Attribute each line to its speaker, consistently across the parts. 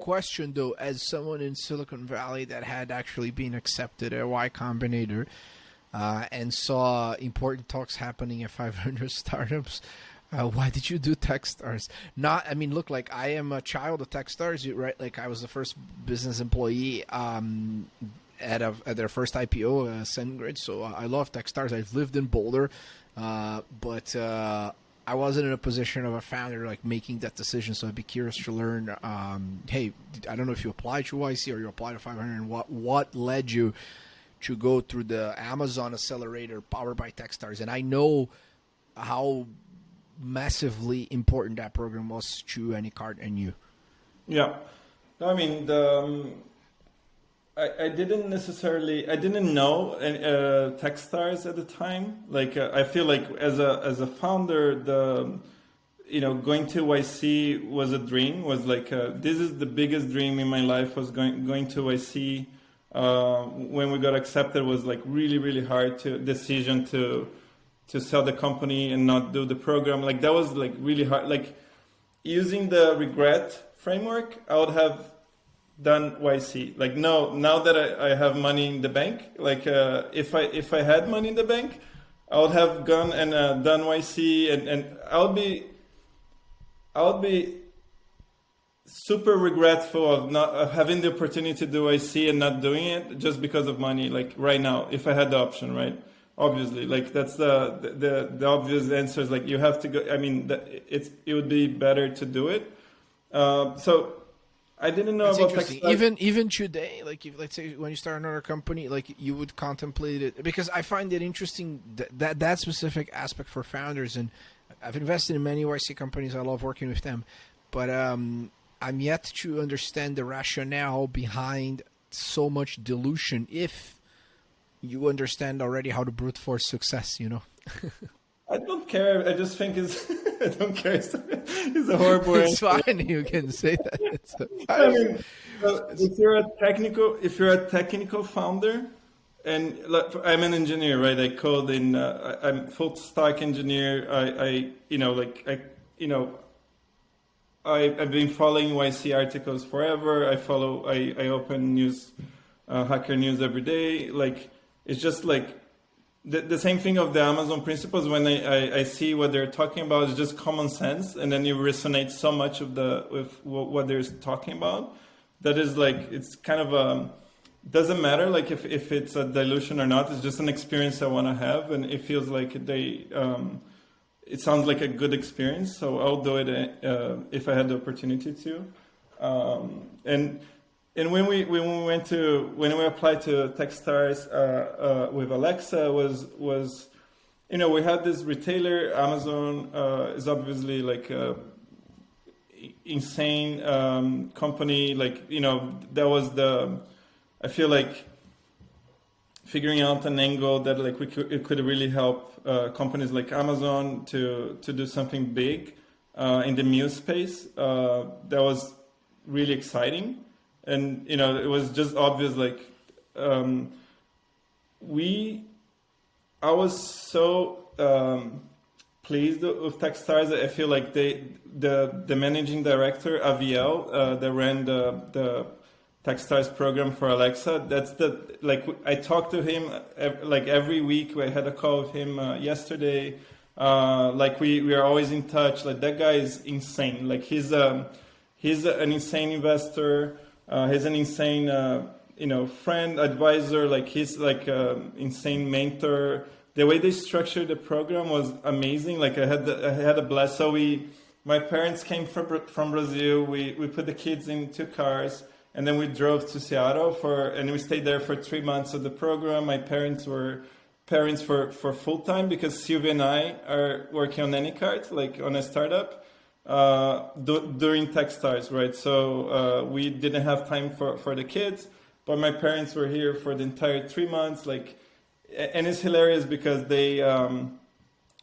Speaker 1: Question though, as someone in Silicon Valley that had actually been accepted at Y Combinator and saw important talks happening at 500 startups, why did you do Techstars? Not, I mean, look, like I am a child of Techstars, right? Like I was the first business employee at their first IPO, SendGrid. So I love Techstars. I've lived in Boulder, but I wasn't in a position of a founder like making that decision. So I'd be curious to learn. Hey, I don't know if you applied to YC or you applied to 500, and what led you to go through the Amazon accelerator powered by Techstars. And I know how massively important that program was to Anycart and you.
Speaker 2: Yeah. No, I mean, I didn't know Techstars at the time. Like, I feel like as a founder, going to YC was a dream. Was like, this is the biggest dream in my life. Was going to YC. When we got accepted, was like really, really hard decision to sell the company and not do the program. Like that was like really hard. Like using the regret framework, I would have done YC. Like no, now that I have money in the bank, like if I had money in the bank, I would have gone and done YC, and I would be super regretful of not having the opportunity to do YC and not doing it just because of money. Like right now, if I had the option, right? Obviously, like that's the obvious answer is like you have to go. I mean, it would be better to do it. So I didn't know about
Speaker 1: Techstars. Even today, like if, let's say when you start another company, like you would contemplate it, because I find it interesting that specific aspect for founders. And I've invested in many YC companies. I love working with them, but I'm yet to understand the rationale behind so much dilution. If you understand already how to brute force success,
Speaker 2: I don't care. I just think I don't care. It's a horrible
Speaker 1: It's
Speaker 2: answer.
Speaker 1: fine. You can say that.
Speaker 2: I mean, if you're a technical founder, and like, I'm an engineer, right? I code I'm full stack engineer. I've been following YC articles forever. I open news, Hacker News every day. Like, it's just like the same thing of the Amazon principles. When I see what they're talking about, it's just common sense. And then you resonate so much with what they're talking about. That is like, it's kind of doesn't matter like if it's a dilution or not. It's just an experience I want to have. And it feels like it sounds like a good experience. So I'll do it if I had the opportunity to. And when we applied to Techstars with Alexa was we had this retailer. Amazon is obviously like a insane company. Like that was I feel like figuring out an angle that like it could really help companies like Amazon to do something big in the meal space. That was really exciting. And it was just obvious. Like I was so pleased with Techstars. I feel like the managing director Aviel that ran the Techstars program for Alexa. That's I talked to him like every week. I had a call with him yesterday. Like we are always in touch. Like that guy is insane. Like he's an insane investor. He's an insane, friend, advisor. Like he's like insane mentor. The way they structured the program was amazing. Like I had a blast. So my parents came from Brazil. We put the kids in 2 cars, and then we drove to Seattle and we stayed there for 3 months of the program. My parents were parents for full time because Sylvia and I are working on Anycart, like on a startup. During Techstars, right? So we didn't have time for the kids, but my parents were here for the entire 3 months. Like, and it's hilarious because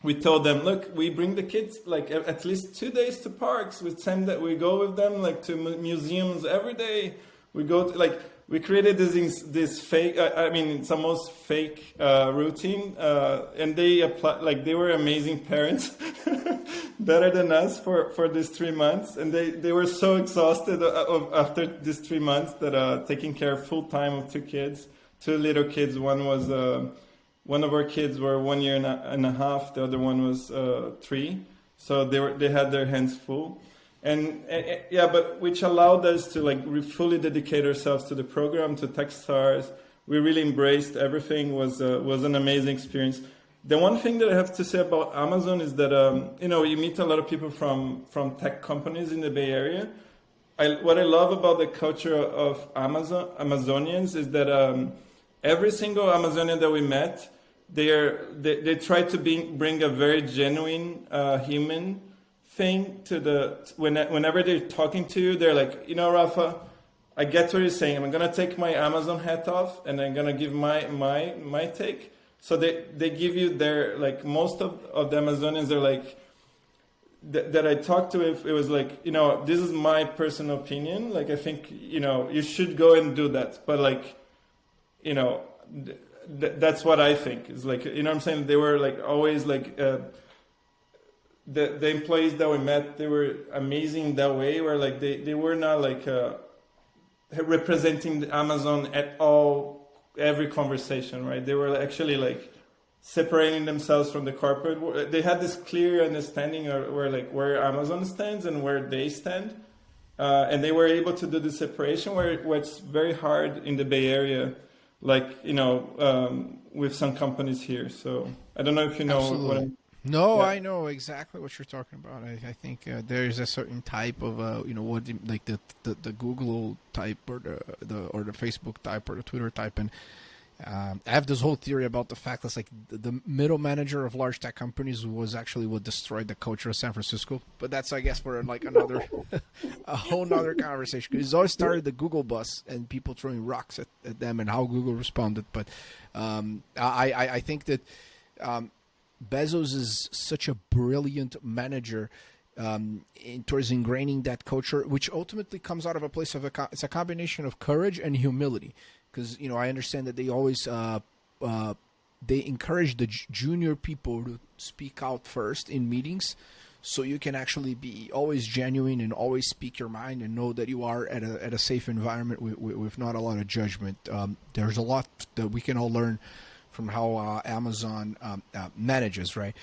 Speaker 2: we told them, look, we bring the kids like at least 2 days to parks. With time that we go with them like to museums every day. We go to, like, we created this fake, I mean, it's almost fake routine, and they apply, like, they were amazing parents, better than us for these 3 months, and they were so exhausted after these 3 months that taking care full time of two kids, two little kids. One was one of our kids were 1 year and a half, the other one was 3, so they had their hands full. And yeah, but which allowed us to like fully dedicate ourselves to the program, to Techstars. We really embraced everything. Was an amazing experience. The one thing that I have to say about Amazon is that you know, you meet a lot of people from tech companies in the Bay Area. What I love about the culture of Amazonians is that every single Amazonian that we met, they try to bring a very genuine human thing to whenever they're talking to you. They're like, you know, Rafa, I get what you're saying. I'm gonna take my Amazon hat off and I'm gonna give my take. So they give you their, like, most of the Amazonians are like that I talked to. If it was like, you know, this is my personal opinion. Like, I think, you know, you should go and do that. But like, you know, that's what I think. It's like, you know what I'm saying? They were like always like. The employees that we met, they were amazing in that way, where like they were not like representing the Amazon at all, every conversation, right? They were actually like separating themselves from the corporate. They had this clear understanding of where Amazon stands and where they stand, and they were able to do the separation where it's very hard in the Bay Area, like, you know, with some companies here. So I don't know if you know what I'm.
Speaker 1: No,
Speaker 2: Yeah.
Speaker 1: I know exactly what you're talking about. I think there's a certain type of you know, what like the Google type or the Facebook type or the Twitter type, and I have this whole theory about the fact that like the middle manager of large tech companies was actually what destroyed the culture of San Francisco. But that's, I guess, for like another a whole nother conversation. It's always started the Google bus and people throwing rocks at them and how Google responded. But I think that. Bezos is such a brilliant manager towards ingraining that culture, which ultimately comes out of a place of it's a combination of courage and humility. Because, you know, I understand that they always they encourage the junior people to speak out first in meetings, so you can actually be always genuine and always speak your mind and know that you are at a safe environment with not a lot of judgment. There's a lot that we can all learn from how Amazon manages, right?